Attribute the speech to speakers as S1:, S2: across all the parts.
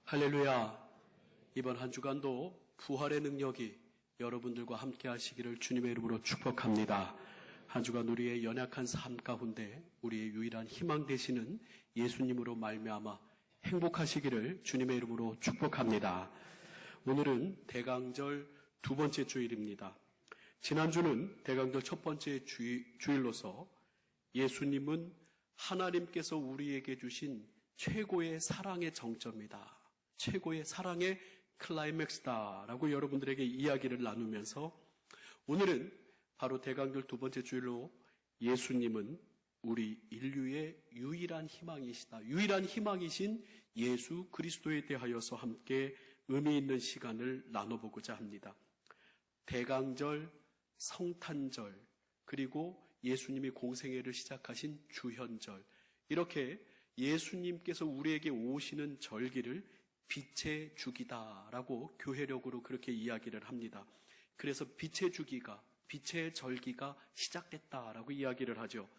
S1: 할렐루야. 이번 한 주간도 부활의 능력이 여러분들과 함께 하시기를 주님의 이름으로 축복합니다. 한 주간 우리의 연약한 삶 가운데 우리의 유일한 희망 되시는 예수님으로 말미암아 행복하시기를 주님의 이름으로 축복합니다. 오늘은 대강절 두 번째 주일입니다. 지난주는 대강절 첫 번째 주일로서 예수님은 하나님께서 우리에게 주신 최고의 사랑의 정점이다. 최고의 사랑의 클라이맥스다라고 여러분들에게 이야기를 나누면서 오늘은 바로 대강절 두 번째 주일로 예수님은 우리 인류의 유일한 희망이시다. 유일한 희망이신 예수 그리스도에 대하여서 함께 의미 있는 시간을 나눠보고자 합니다. 대강절, 성탄절, 그리고 예수님이 공생애를 시작하신 주현절, 이렇게 예수님께서 우리에게 오시는 절기를 빛의 주기다라고 교회력으로 그렇게 이야기를 합니다. 그래서 빛의 주기가, 빛의 절기가 시작됐다라고 이야기를 하죠.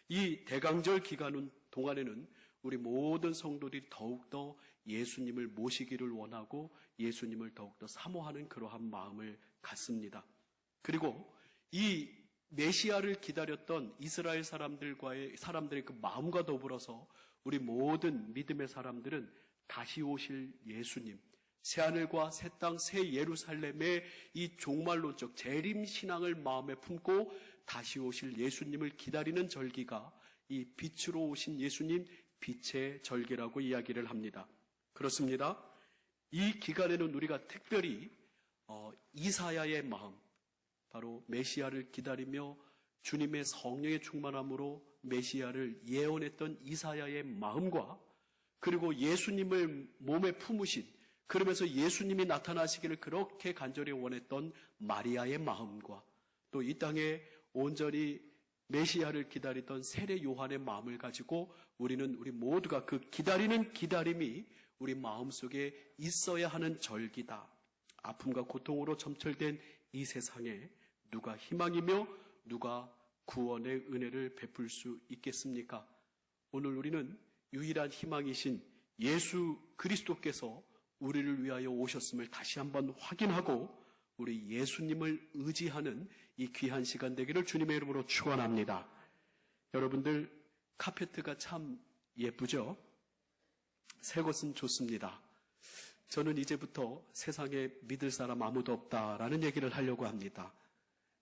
S1: 이 대강절 기간 동안에는 우리 모든 성도들이 더욱더 예수님을 모시기를 원하고 예수님을 더욱더 사모하는 그러한 마음을 갖습니다. 그리고 이 메시아를 기다렸던 이스라엘 사람들의 그 마음과 더불어서 우리 모든 믿음의 사람들은 다시 오실 예수님, 새하늘과 새 땅, 새 예루살렘의 이 종말론적 재림신앙을 마음에 품고 다시 오실 예수님을 기다리는 절기가 이 빛으로 오신 예수님 빛의 절기라고 이야기를 합니다. 그렇습니다. 이 기간에는 우리가 특별히 이사야의 마음, 바로 메시아를 기다리며 주님의 성령의 충만함으로 메시아를 예언했던 이사야의 마음과 그리고 예수님을 몸에 품으신, 그러면서 예수님이 나타나시기를 그렇게 간절히 원했던 마리아의 마음과 또 이 땅에 온전히 메시아를 기다리던 세례 요한의 마음을 가지고 우리 모두가 그 기다리는 기다림이 우리 마음속에 있어야 하는 절기다. 아픔과 고통으로 점철된 이 세상에 누가 희망이며 누가 구원의 은혜를 베풀 수 있겠습니까? 오늘 우리는 유일한 희망이신 예수 그리스도께서 우리를 위하여 오셨음을 다시 한번 확인하고 우리 예수님을 의지하는 이 귀한 시간 되기를 주님의 이름으로 축원합니다. 여러분들 카페트가 참 예쁘죠? 새 것은 좋습니다. 저는 이제부터 세상에 믿을 사람 아무도 없다라는 얘기를 하려고 합니다.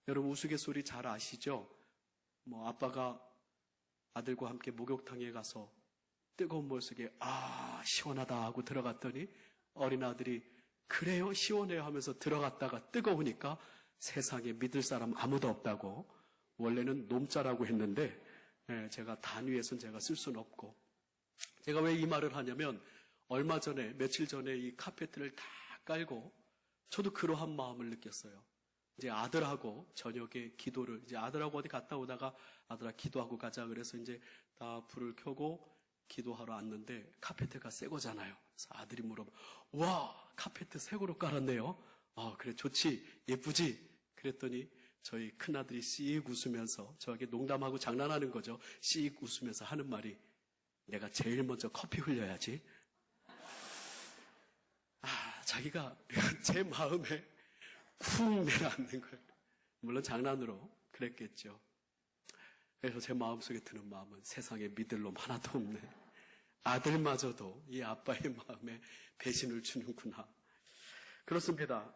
S1: 여러분 우스갯소리 잘 아시죠? 아빠가 아들과 함께 목욕탕에 가서 뜨거운 물 속에 시원하다 하고 들어갔더니 어린 아들이 그래요 시원해요 하면서 들어갔다가 뜨거우니까 세상에 믿을 사람 아무도 없다고, 원래는 놈자라고 했는데 제가 단위에서는 제가 쓸 수는 없고, 제가 왜 이 말을 하냐면 얼마 전에 며칠 전에 이 카페트를 다 깔고 저도 그러한 마음을 느꼈어요. 이제 아들하고 저녁에 기도를, 이제 아들하고 어디 갔다 오다가 아들아 기도하고 가자 그래서 이제 다 불을 켜고 기도하러 왔는데 카페트가 새 거잖아요. 그래서 아들이 물어봐, 와 카페트 새 거로 깔았네요. 그래 좋지 예쁘지? 그랬더니 저희 큰아들이 씩 웃으면서 저에게 농담하고 장난하는 거죠. 씩 웃으면서 하는 말이, 내가 제일 먼저 커피 흘려야지. 자기가 제 마음에 쿵 내려앉는 거예요. 물론 장난으로 그랬겠죠. 그래서 제 마음속에 드는 마음은 세상에 믿을 놈 하나도 없네. 아들마저도 이 아빠의 마음에 배신을 주는구나. 그렇습니다.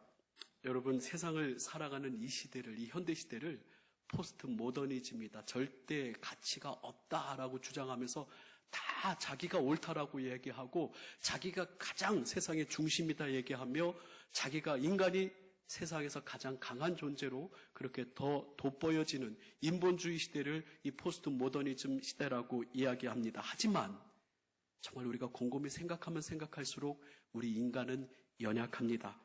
S1: 여러분 세상을 살아가는 이 시대를, 이 현대시대를 포스트 모더니즘이다, 절대 가치가 없다라고 주장하면서 다 자기가 옳다라고 얘기하고 자기가 가장 세상의 중심이다 얘기하며 자기가 인간이 세상에서 가장 강한 존재로 그렇게 더 돋보여지는 인본주의 시대를 이 포스트 모더니즘 시대라고 이야기합니다. 하지만 정말 우리가 곰곰이 생각하면 생각할수록 우리 인간은 연약합니다.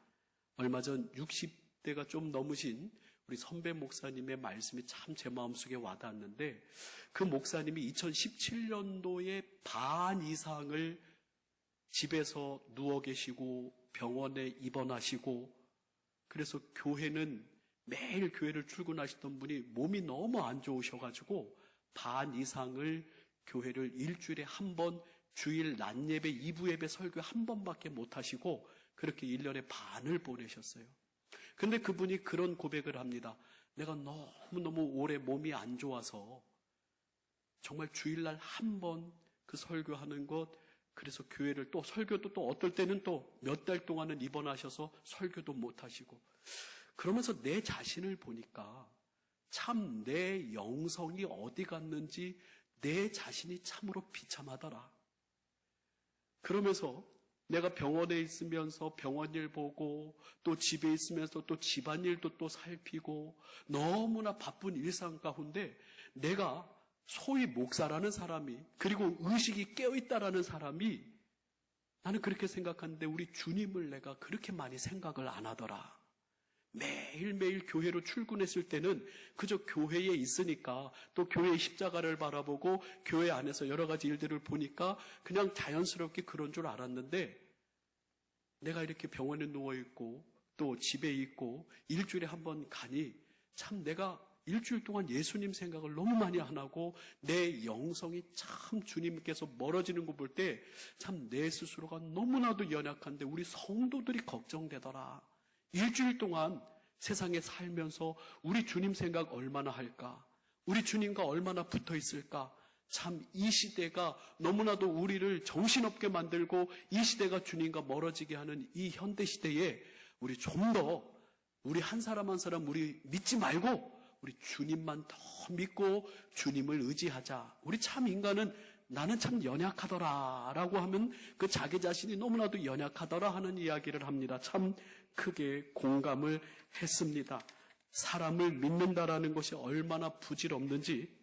S1: 얼마 전 60대가 좀 넘으신 우리 선배 목사님의 말씀이 참 제 마음속에 와닿았는데, 그 목사님이 2017년도에 반 이상을 집에서 누워 계시고 병원에 입원하시고, 그래서 교회는 매일 교회를 출근하시던 분이 몸이 너무 안 좋으셔가지고 반 이상을 교회를 일주일에 한 번 주일 낮 예배, 2부 예배 설교 한 번밖에 못 하시고 그렇게 1년에 반을 보내셨어요. 근데 그분이 그런 고백을 합니다. 내가 너무너무 오래 몸이 안 좋아서 정말 주일날 한 번 그 설교하는 것, 그래서 교회를 또 설교도 또 어떨 때는 또 몇 달 동안은 입원하셔서 설교도 못 하시고, 그러면서 내 자신을 보니까 참 내 영성이 어디 갔는지 내 자신이 참으로 비참하더라. 그러면서 내가 병원에 있으면서 병원 일 보고 또 집에 있으면서 또 집안일도 또 살피고 너무나 바쁜 일상 가운데 내가 소위 목사라는 사람이, 그리고 의식이 깨어있다라는 사람이, 나는 그렇게 생각하는데 우리 주님을 내가 그렇게 많이 생각을 안 하더라. 매일매일 교회로 출근했을 때는 그저 교회에 있으니까, 또 교회의 십자가를 바라보고 교회 안에서 여러 가지 일들을 보니까 그냥 자연스럽게 그런 줄 알았는데, 내가 이렇게 병원에 누워있고 또 집에 있고 일주일에 한 번 가니 참 내가 일주일 동안 예수님 생각을 너무 많이 안 하고 내 영성이 참 주님께서 멀어지는 거 볼 때 참 내 스스로가 너무나도 연약한데 우리 성도들이 걱정되더라. 일주일 동안 세상에 살면서 우리 주님 생각 얼마나 할까? 우리 주님과 얼마나 붙어 있을까? 참 이 시대가 너무나도 우리를 정신없게 만들고 이 시대가 주님과 멀어지게 하는 이 현대 시대에 우리 좀 더 우리 한 사람 한 사람 우리 믿지 말고 우리 주님만 더 믿고 주님을 의지하자. 우리 참 인간은 나는 참 연약하더라 라고 하면 그 자기 자신이 너무나도 연약하더라 하는 이야기를 합니다. 참 크게 공감을 했습니다. 사람을 믿는다라는 것이 얼마나 부질없는지,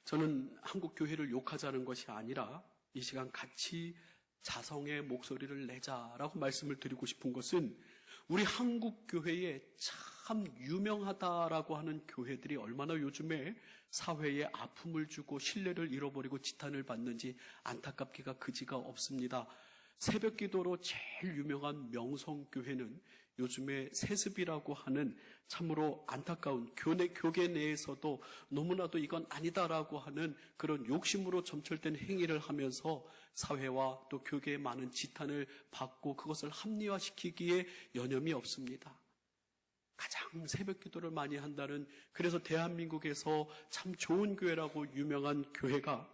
S1: 저는 한국 교회를 욕하자는 것이 아니라 이 시간 같이 자성의 목소리를 내자라고 말씀을 드리고 싶은 것은, 우리 한국 교회에 참 유명하다라고 하는 교회들이 얼마나 요즘에 사회에 아픔을 주고 신뢰를 잃어버리고 지탄을 받는지 안타깝기가 그지가 없습니다. 새벽 기도로 제일 유명한 명성교회는 요즘에 세습이라고 하는 참으로 안타까운 교계 내에서도 너무나도 이건 아니다라고 하는 그런 욕심으로 점철된 행위를 하면서 사회와 또 교계에 많은 지탄을 받고 그것을 합리화시키기에 여념이 없습니다. 가장 새벽 기도를 많이 한다는, 그래서 대한민국에서 참 좋은 교회라고 유명한 교회가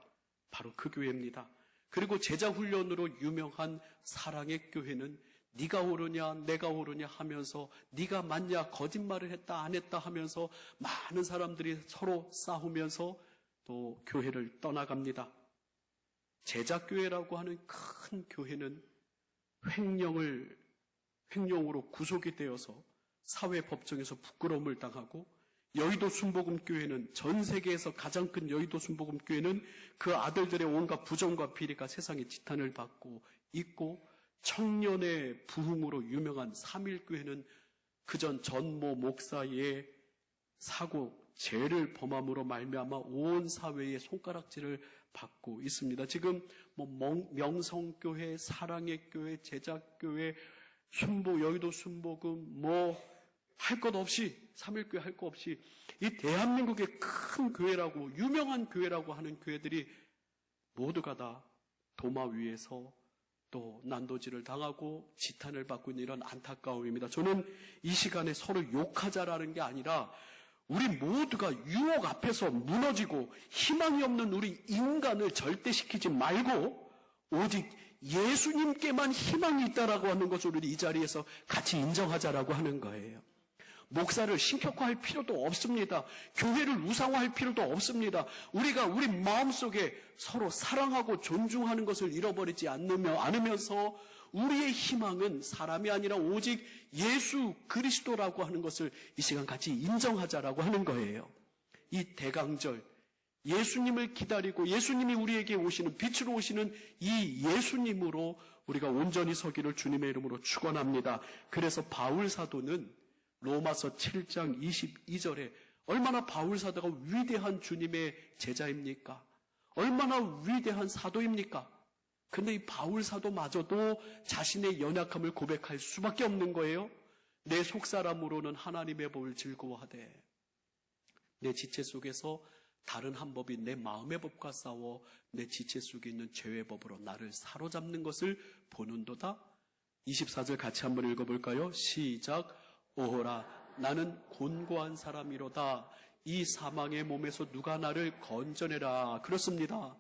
S1: 바로 그 교회입니다. 그리고 제자훈련으로 유명한 사랑의 교회는 네가 옳으냐 내가 옳으냐 하면서 네가 맞냐 거짓말을 했다 안 했다 하면서 많은 사람들이 서로 싸우면서 또 교회를 떠나갑니다. 제자교회라고 하는 큰 교회는 횡령으로 구속이 되어서 사회법정에서 부끄러움을 당하고, 여의도 순복음교회는 전 세계에서 가장 큰 여의도 순복음교회는 그 아들들의 온갖 부정과 비리가 세상에 지탄을 받고 있고, 청년의 부흥으로 유명한 삼일교회는 그전 전모 목사의 사고 죄를 범함으로 말미암아 온 사회의 손가락질을 받고 있습니다. 지금 명성교회, 사랑의 교회, 제자교회, 여의도 순복음 할 것 없이, 삼일교회 할 것 없이 이 대한민국의 큰 교회라고 유명한 교회라고 하는 교회들이 모두가 다 도마 위에서 또 난도질을 당하고 지탄을 받고 있는 이런 안타까움입니다. 저는 이 시간에 서로 욕하자라는 게 아니라 우리 모두가 유혹 앞에서 무너지고 희망이 없는 우리 인간을 절대시키지 말고 오직 예수님께만 희망이 있다라고 하는 것을 우리 이 자리에서 같이 인정하자라고 하는 거예요. 목사를 신격화할 필요도 없습니다. 교회를 우상화할 필요도 없습니다. 우리가 우리 마음속에 서로 사랑하고 존중하는 것을 잃어버리지 않으면서 우리의 희망은 사람이 아니라 오직 예수 그리스도라고 하는 것을 이 시간 같이 인정하자라고 하는 거예요. 이 대강절, 예수님을 기다리고 예수님이 우리에게 오시는, 빛으로 오시는 이 예수님으로 우리가 온전히 서기를 주님의 이름으로 축원합니다. 그래서 바울 사도는 로마서 7장 22절에 얼마나 바울 사도가 위대한 주님의 제자입니까? 얼마나 위대한 사도입니까? 근데 이 바울 사도마저도 자신의 연약함을 고백할 수밖에 없는 거예요. 내 속사람으로는 하나님의 법을 즐거워하되 내 지체 속에서 다른 한 법이 내 마음의 법과 싸워 내 지체 속에 있는 죄의 법으로 나를 사로잡는 것을 보는도다. 24절 같이 한번 읽어볼까요? 시작. 오호라 나는 곤고한 사람이로다. 이 사망의 몸에서 누가 나를 건져내라. 그렇습니다.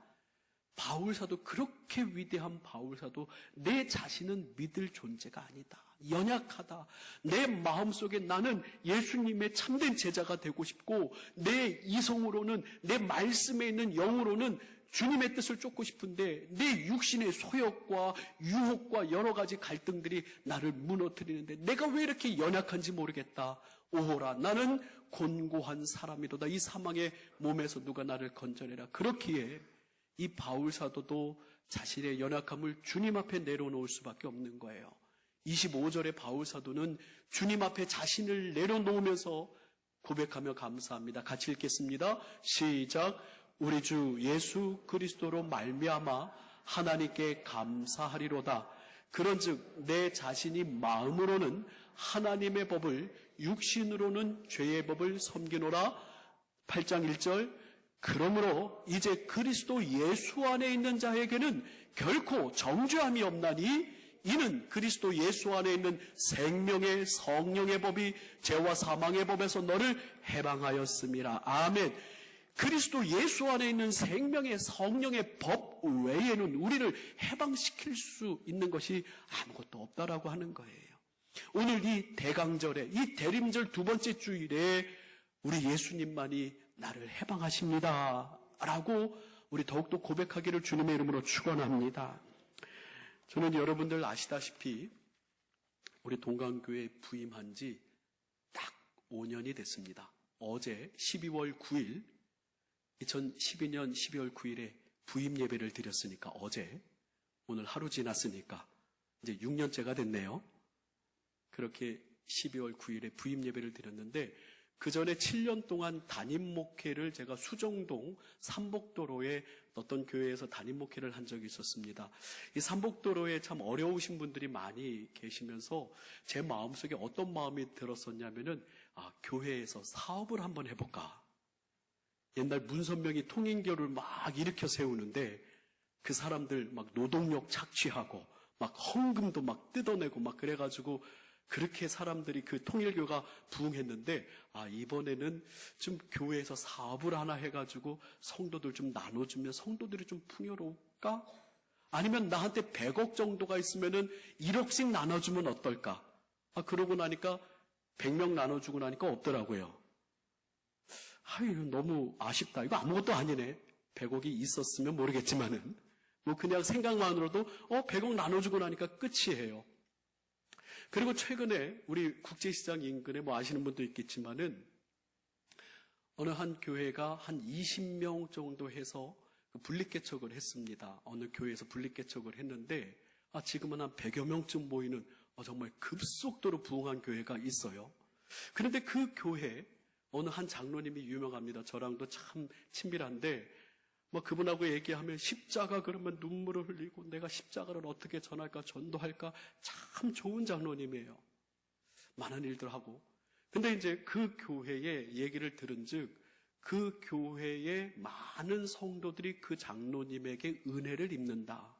S1: 바울사도, 그렇게 위대한 바울사도 내 자신은 믿을 존재가 아니다. 연약하다. 내 마음속에 나는 예수님의 참된 제자가 되고 싶고 내 이성으로는, 내 말씀에 있는 영으로는 주님의 뜻을 쫓고 싶은데 내 육신의 소욕과 유혹과 여러 가지 갈등들이 나를 무너뜨리는데 내가 왜 이렇게 연약한지 모르겠다. 오호라 나는 곤고한 사람이로다. 이 사망의 몸에서 누가 나를 건져내라. 그렇기에 이 바울사도도 자신의 연약함을 주님 앞에 내려놓을 수밖에 없는 거예요. 25절의 바울사도는 주님 앞에 자신을 내려놓으면서 고백하며 감사합니다. 같이 읽겠습니다. 시작. 우리 주 예수 그리스도로 말미암아 하나님께 감사하리로다. 그런즉 내 자신이 마음으로는 하나님의 법을, 육신으로는 죄의 법을 섬기노라. 8장 1절. 그러므로 이제 그리스도 예수 안에 있는 자에게는 결코 정죄함이 없나니 이는 그리스도 예수 안에 있는 생명의 성령의 법이 죄와 사망의 법에서 너를 해방하였음이라. 아멘. 그리스도 예수 안에 있는 생명의 성령의 법 외에는 우리를 해방시킬 수 있는 것이 아무것도 없다라고 하는 거예요. 오늘 이 대강절에, 이 대림절 두 번째 주일에 우리 예수님만이 나를 해방하십니다 라고 우리 더욱더 고백하기를 주님의 이름으로 축원합니다. 저는 여러분들 아시다시피 우리 동강교회에 부임한 지 딱 5년이 됐습니다. 어제 12월 9일 2012년 12월 9일에 부임 예배를 드렸으니까 어제, 오늘 하루 지났으니까 이제 6년째가 됐네요. 그렇게 12월 9일에 부임 예배를 드렸는데 그 전에 7년 동안 담임 목회를 제가 수정동 삼복도로에 어떤 교회에서 담임 목회를 한 적이 있었습니다. 이 삼복도로에 참 어려우신 분들이 많이 계시면서 제 마음속에 어떤 마음이 들었었냐면은 교회에서 사업을 한번 해볼까. 옛날 문선명이 통인교를 막 일으켜 세우는데 그 사람들 막 노동력 착취하고 막 헌금도 막 뜯어내고 막 그래가지고 그렇게 사람들이 그 통일교가 부흥했는데 이번에는 좀 교회에서 사업을 하나 해가지고 성도들 좀 나눠주면 성도들이 좀 풍요로울까? 아니면 나한테 100억 정도가 있으면은 1억씩 나눠주면 어떨까? 그러고 나니까 100명 나눠주고 나니까 없더라고요. 이거 너무 아쉽다. 이거 아무것도 아니네. 100억이 있었으면 모르겠지만은 뭐 그냥 생각만으로도 100억 나눠주고 나니까 끝이에요. 그리고 최근에 우리 국제시장 인근에 뭐 아시는 분도 있겠지만은 어느 한 교회가 한 20명 정도 해서 분립개척을 했습니다. 어느 교회에서 분립개척을 했는데 지금은 한 100여 명쯤 모이는 정말 급속도로 부흥한 교회가 있어요. 그런데 그 교회 어느 한 장로님이 유명합니다. 저랑도 참 친밀한데 그분하고 얘기하면 십자가 그러면 눈물을 흘리고 내가 십자가를 어떻게 전할까 전도할까 참 좋은 장로님이에요. 많은 일들 하고. 근데 이제 그 교회의 얘기를 들은즉 그 교회의 많은 성도들이 그 장로님에게 은혜를 입는다.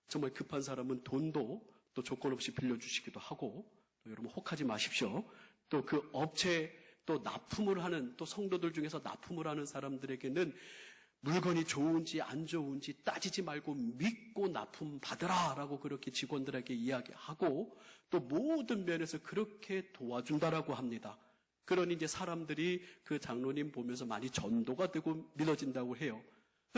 S1: 정말 급한 사람은 돈도 또 조건 없이 빌려주시기도 하고 여러분 혹하지 마십시오. 또 그 업체 또 납품을 하는 또 성도들 중에서 납품을 하는 사람들에게는 물건이 좋은지 안 좋은지 따지지 말고 믿고 납품 받으라 라고 그렇게 직원들에게 이야기하고 또 모든 면에서 그렇게 도와준다라고 합니다. 그러니 이제 사람들이 그 장로님 보면서 많이 전도가 되고 믿어진다고 해요.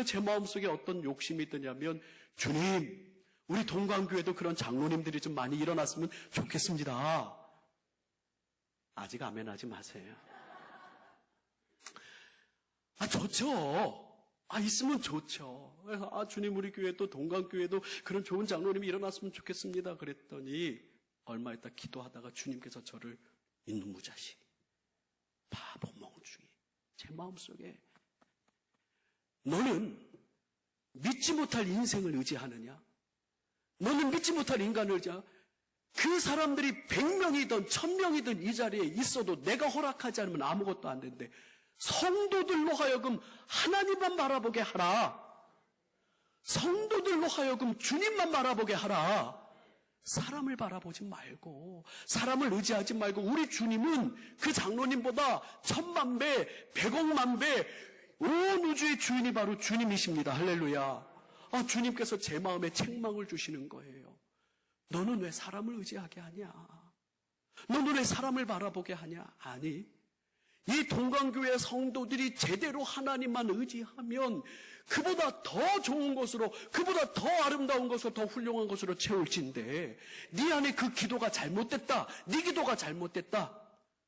S1: 제 마음속에 어떤 욕심이 드냐면 주님 우리 동강교회도 그런 장로님들이 좀 많이 일어났으면 좋겠습니다. 아직 아멘하지 마세요. 좋죠. 있으면 좋죠. 그래서 주님 우리 교회도 동강교회도 그런 좋은 장로님이 일어났으면 좋겠습니다. 그랬더니 얼마 있다 기도하다가 주님께서 저를 이놈 무자식, 바보 멍충이, 제 마음속에 너는 믿지 못할 인생을 의지하느냐? 너는 믿지 못할 인간을 의지하느냐? 그 사람들이 100명이든 1000명이든 이 자리에 있어도 내가 허락하지 않으면 아무것도 안 되는데 성도들로 하여금 하나님만 바라보게 하라. 성도들로 하여금 주님만 바라보게 하라. 사람을 바라보지 말고, 사람을 의지하지 말고, 우리 주님은 그 장로님보다 1000만 배, 100억만 배, 온 우주의 주인이 바로 주님이십니다. 할렐루야. 주님께서 제 마음에 책망을 주시는 거예요. 너는 왜 사람을 의지하게 하냐? 너는 왜 사람을 바라보게 하냐? 아니, 이 동강교회 성도들이 제대로 하나님만 의지하면 그보다 더 좋은 것으로, 그보다 더 아름다운 것으로, 더 훌륭한 것으로 채울진데, 네 안에 그 기도가 잘못됐다, 네 기도가 잘못됐다.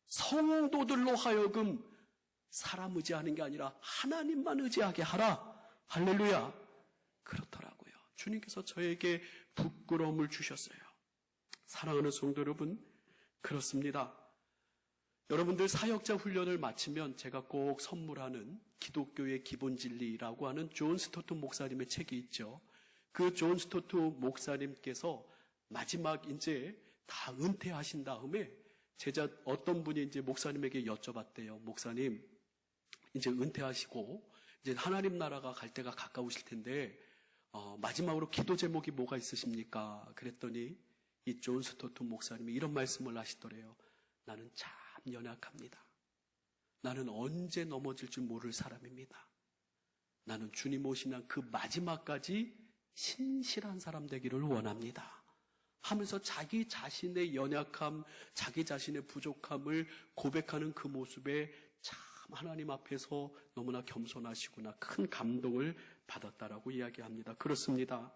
S1: 성도들로 하여금 사람 의지하는 게 아니라 하나님만 의지하게 하라. 할렐루야. 그렇더라고요. 주님께서 저에게 부끄러움을 주셨어요. 사랑하는 성도 여러분, 그렇습니다. 여러분들 사역자 훈련을 마치면 제가 꼭 선물하는 기독교의 기본 진리라고 하는 존 스토트 목사님의 책이 있죠. 그 존 스토트 목사님께서 마지막 이제 다 은퇴하신 다음에 제자 어떤 분이 이제 목사님에게 여쭤봤대요. 목사님, 이제 은퇴하시고 이제 하나님 나라가 갈 때가 가까우실 텐데 마지막으로 기도 제목이 뭐가 있으십니까? 그랬더니 이 존 스토트 목사님이 이런 말씀을 하시더래요. 나는 참 연약합니다. 나는 언제 넘어질 줄 모를 사람입니다. 나는 주님 오시는 그 마지막까지 신실한 사람 되기를 원합니다. 하면서 자기 자신의 연약함, 자기 자신의 부족함을 고백하는 그 모습에 참 하나님 앞에서 너무나 겸손하시구나, 큰 감동을 받았다라고 이야기합니다. 그렇습니다.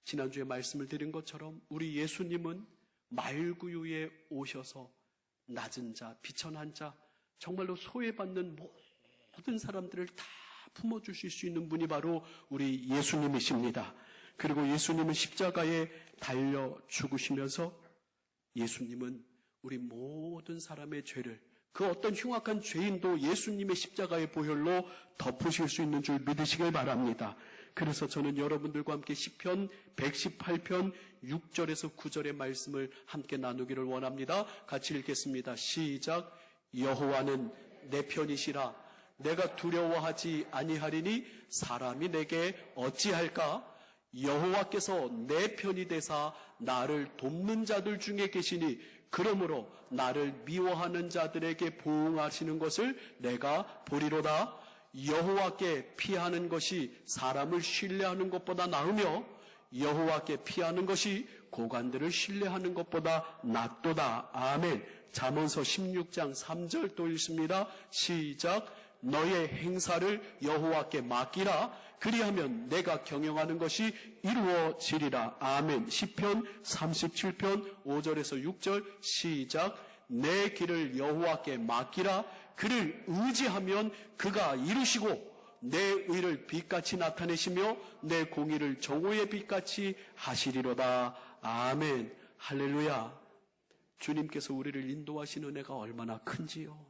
S1: 지난주에 말씀을 드린 것처럼 우리 예수님은 말구유에 오셔서 낮은 자, 비천한 자, 정말로 소외받는 모든 사람들을 다 품어주실 수 있는 분이 바로 우리 예수님이십니다. 그리고 예수님은 십자가에 달려 죽으시면서 예수님은 우리 모든 사람의 죄를, 그 어떤 흉악한 죄인도 예수님의 십자가의 보혈로 덮으실 수 있는 줄 믿으시길 바랍니다. 그래서 저는 여러분들과 함께 시편 118편 6절에서 9절의 말씀을 함께 나누기를 원합니다. 같이 읽겠습니다. 시작. 여호와는 내 편이시라. 내가 두려워하지 아니하리니 사람이 내게 어찌할까? 여호와께서 내 편이 되사 나를 돕는 자들 중에 계시니 그러므로 나를 미워하는 자들에게 보응하시는 것을 내가 보리로다. 여호와께 피하는 것이 사람을 신뢰하는 것보다 나으며 여호와께 피하는 것이 고관들을 신뢰하는 것보다 낫도다. 아멘. 잠언서 16장 3절 또 읽습니다. 시작. 너의 행사를 여호와께 맡기라. 그리하면 내가 경영하는 것이 이루어지리라. 아멘. 시편 37편 5절에서 6절 시작. 내 길을 여호와께 맡기라. 그를 의지하면 그가 이루시고 내 의를 빛같이 나타내시며 내 공의를 정오의 빛같이 하시리로다. 아멘. 할렐루야. 주님께서 우리를 인도하신 은혜가 얼마나 큰지요.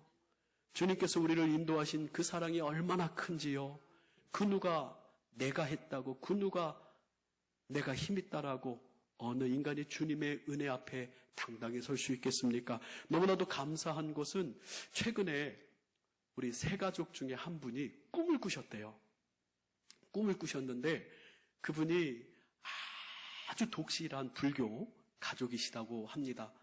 S1: 주님께서 우리를 인도하신 그 사랑이 얼마나 큰지요. 그 누가 내가 했다고, 그 누가 내가 힘있다라고 어느 인간이 주님의 은혜 앞에 당당히 설 수 있겠습니까? 너무나도 감사한 것은 최근에 우리 세 가족 중에 한 분이 꿈을 꾸셨대요. 꿈을 꾸셨는데 그분이 아주 독실한 불교 가족이시다고 합니다.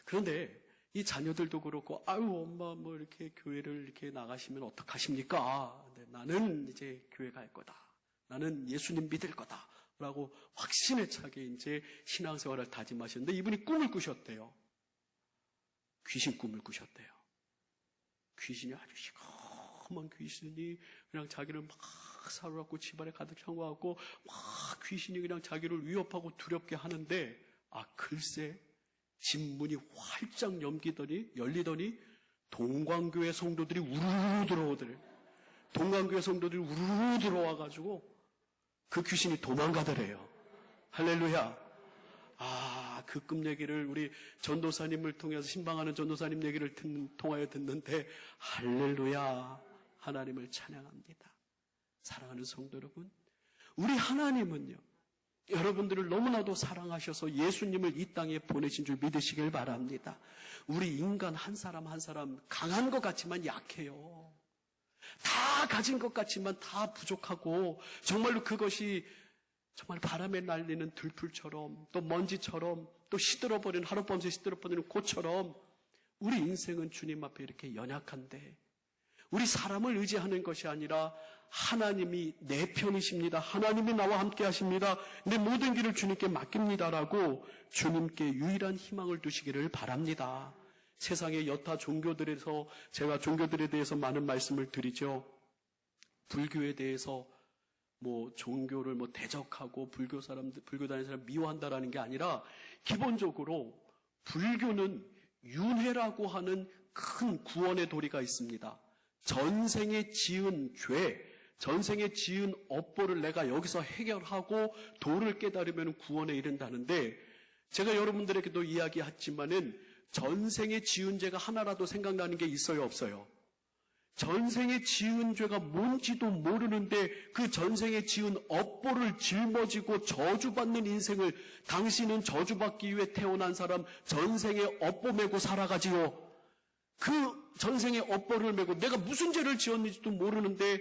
S1: 그런데 이 자녀들도 그렇고, 아유, 엄마, 뭐, 이렇게 교회를 이렇게 나가시면 어떡하십니까? 근데 나는 이제 교회 갈 거다. 나는 예수님 믿을 거다. 라고 확신에 차게 이제 신앙생활을 다짐하셨는데 이분이 꿈을 꾸셨대요. 귀신 꿈을 꾸셨대요. 귀신이 아주 시커먼 귀신이 그냥 자기를 막 사로잡고 집안에 가득 찬 것 같고, 막 귀신이 그냥 자기를 위협하고 두렵게 하는데, 글쎄, 집 문이 활짝 열리더니 동광교회 성도들이 우르르 들어오더래. 동광교회 성도들이 우르르 들어와가지고 그 귀신이 도망가더래요. 할렐루야. 그 꿈 얘기를 우리 전도사님을 통해서 신방하는 전도사님 얘기를 통하여 듣는데 할렐루야. 하나님을 찬양합니다. 사랑하는 성도 여러분, 우리 하나님은요, 여러분들을 너무나도 사랑하셔서 예수님을 이 땅에 보내신 줄 믿으시길 바랍니다. 우리 인간 한 사람 한 사람 강한 것 같지만 약해요. 다 가진 것 같지만 다 부족하고 정말로 그것이 정말 바람에 날리는 들풀처럼 또 먼지처럼 또 시들어버리는 하룻밤새 시들어버리는 꽃처럼 우리 인생은 주님 앞에 이렇게 연약한데 우리 사람을 의지하는 것이 아니라 하나님이 내 편이십니다. 하나님이 나와 함께 하십니다. 내 모든 길을 주님께 맡깁니다라고 주님께 유일한 희망을 두시기를 바랍니다. 세상의 여타 종교들에서 제가 종교들에 대해서 많은 말씀을 드리죠. 불교에 대해서 종교를 대적하고 불교 다니는 사람 미워한다라는 게 아니라 기본적으로 불교는 윤회라고 하는 큰 구원의 도리가 있습니다. 전생에 지은 죄, 전생에 지은 업보를 내가 여기서 해결하고 도를 깨달으면 구원에 이른다는데 제가 여러분들에게도 이야기했지만은 전생에 지은 죄가 하나라도 생각나는 게 있어요, 없어요? 전생에 지은 죄가 뭔지도 모르는데 그 전생에 지은 업보를 짊어지고 저주받는 인생을 당신은 저주받기 위해 태어난 사람 전생에 업보 메고 살아가지요. 그 전생에 업보를 메고 내가 무슨 죄를 지었는지도 모르는데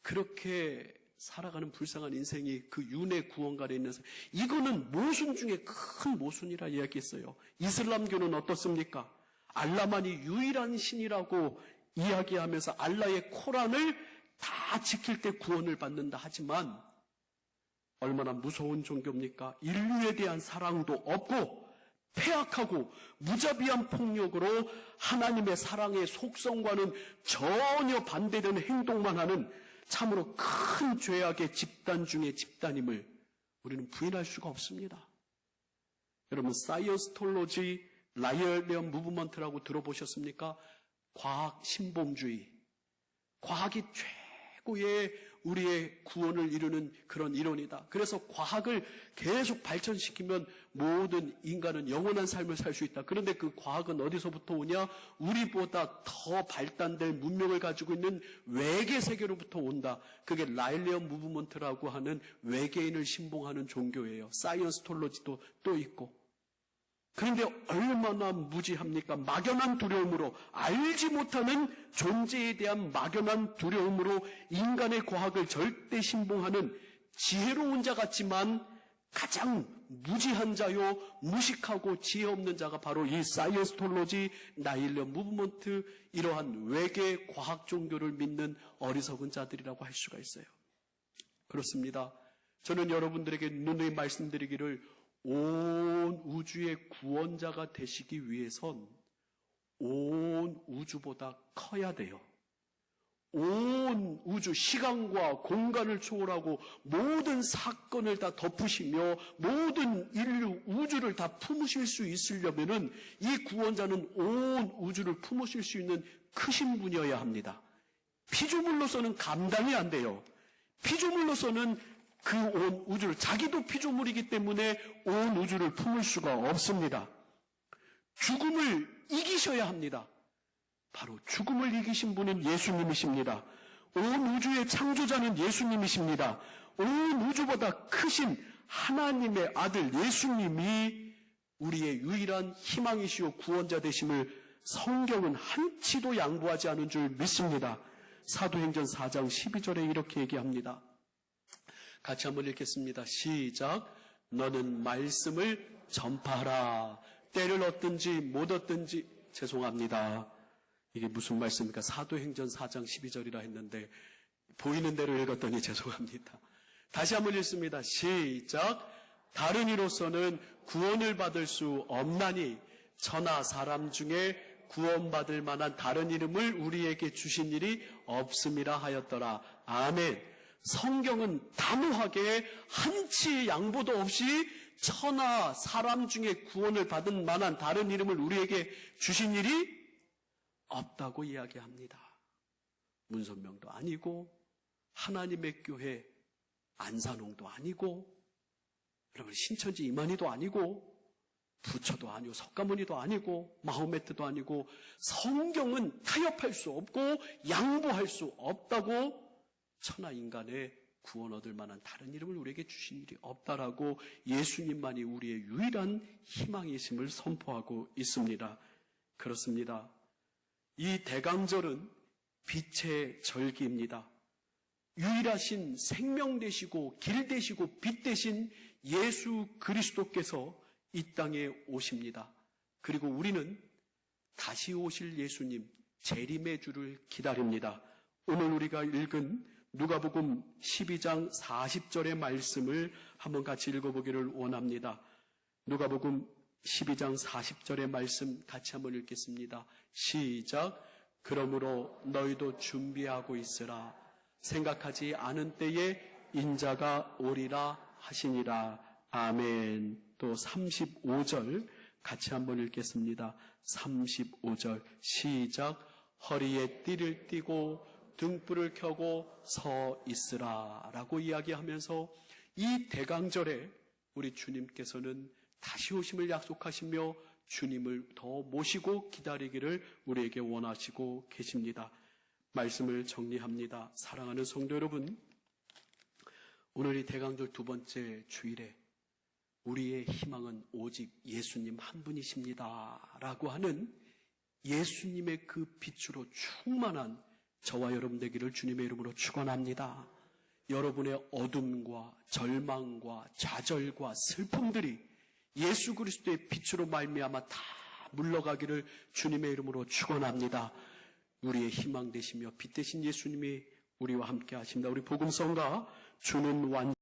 S1: 그렇게 살아가는 불쌍한 인생이 그 윤회 구원관에 있는 사람. 이거는 모순 중에 큰 모순이라 이야기했어요. 이슬람교는 어떻습니까? 알라만이 유일한 신이라고 이야기하면서 알라의 코란을 다 지킬 때 구원을 받는다 하지만 얼마나 무서운 종교입니까? 인류에 대한 사랑도 없고 폐악하고 무자비한 폭력으로 하나님의 사랑의 속성과는 전혀 반대되는 행동만 하는 참으로 큰 죄악의 집단 중의 집단임을 우리는 부인할 수가 없습니다. 여러분 사이언스톨로지 라이얼리언 무브먼트라고 들어보셨습니까? 과학 신봉주의, 과학이 최고의 우리의 구원을 이루는 그런 이론이다. 그래서 과학을 계속 발전시키면 모든 인간은 영원한 삶을 살 수 있다. 그런데 그 과학은 어디서부터 오냐? 우리보다 더 발달된 문명을 가지고 있는 외계 세계로부터 온다. 그게 라이얼리언 무브먼트라고 하는 외계인을 신봉하는 종교예요. 사이언스톨로지도 또 있고. 그런데 얼마나 무지합니까? 막연한 두려움으로, 알지 못하는 존재에 대한 막연한 두려움으로 인간의 과학을 절대 신봉하는 지혜로운 자 같지만 가장 무지한 자요, 무식하고 지혜 없는 자가 바로 이 사이언스톨로지, 라이얼리언 무브먼트, 이러한 외계 과학 종교를 믿는 어리석은 자들이라고 할 수가 있어요. 그렇습니다. 저는 여러분들에게 누누이 말씀드리기를 온 우주의 구원자가 되시기 위해선 온 우주보다 커야 돼요. 온 우주, 시간과 공간을 초월하고 모든 사건을 다 덮으시며 모든 인류, 우주를 다 품으실 수 있으려면은 이 구원자는 온 우주를 품으실 수 있는 크신 분이어야 합니다. 피조물로서는 감당이 안 돼요. 피조물로서는 그 온 우주를, 자기도 피조물이기 때문에 온 우주를 품을 수가 없습니다. 죽음을 이기셔야 합니다. 바로 죽음을 이기신 분은 예수님이십니다. 온 우주의 창조자는 예수님이십니다. 온 우주보다 크신 하나님의 아들 예수님이 우리의 유일한 희망이시오 구원자 되심을 성경은 한치도 양보하지 않은 줄 믿습니다. 사도행전 4장 12절에 이렇게 얘기합니다. 같이 한번 읽겠습니다. 시작. 너는 말씀을 전파하라. 때를 얻든지 못 얻든지. 죄송합니다. 이게 무슨 말씀입니까? 사도행전 4장 12절이라 했는데 보이는 대로 읽었더니 죄송합니다. 다시 한번 읽습니다. 시작. 다른 이로서는 구원을 받을 수 없나니 천하 사람 중에 구원받을 만한 다른 이름을 우리에게 주신 일이 없음이라 하였더라. 아멘. 성경은 단호하게 한치의 양보도 없이 천하 사람 중에 구원을 받은 만한 다른 이름을 우리에게 주신 일이 없다고 이야기합니다. 문선명도 아니고 하나님의 교회 안산홍도 아니고 여러분 신천지 이만희도 아니고 부처도 아니고 석가모니도 아니고 마호메트도 아니고 성경은 타협할 수 없고 양보할 수 없다고 천하 인간의 구원 얻을 만한 다른 이름을 우리에게 주신 일이 없다라고 예수님만이 우리의 유일한 희망이심을 선포하고 있습니다. 그렇습니다. 이 대강절은 빛의 절기입니다. 유일하신 생명 되시고 길 되시고 빛 되신 예수 그리스도께서 이 땅에 오십니다. 그리고 우리는 다시 오실 예수님 재림의 주를 기다립니다. 오늘 우리가 읽은 누가복음 12장 40절의 말씀을 한번 같이 읽어보기를 원합니다. 누가복음 12장 40절의 말씀 같이 한번 읽겠습니다. 시작. 그러므로 너희도 준비하고 있으라. 생각하지 않은 때에 인자가 오리라 하시니라. 아멘. 또 35절 같이 한번 읽겠습니다. 35절 시작. 허리에 띠를 띠고 등불을 켜고 서 있으라 라고 이야기하면서 이 대강절에 우리 주님께서는 다시 오심을 약속하시며 주님을 더 모시고 기다리기를 우리에게 원하시고 계십니다. 말씀을 정리합니다. 사랑하는 성도 여러분, 오늘 이 대강절 두 번째 주일에 우리의 희망은 오직 예수님 한 분이십니다 라고 하는 예수님의 그 빛으로 충만한 저와 여러분 되기를 주님의 이름으로 축원합니다. 여러분의 어둠과 절망과 좌절과 슬픔들이 예수 그리스도의 빛으로 말미암아 다 물러가기를 주님의 이름으로 축원합니다. 우리의 희망 되시며 빛 되신 예수님이 우리와 함께 하십니다. 우리 복음성가 주는 완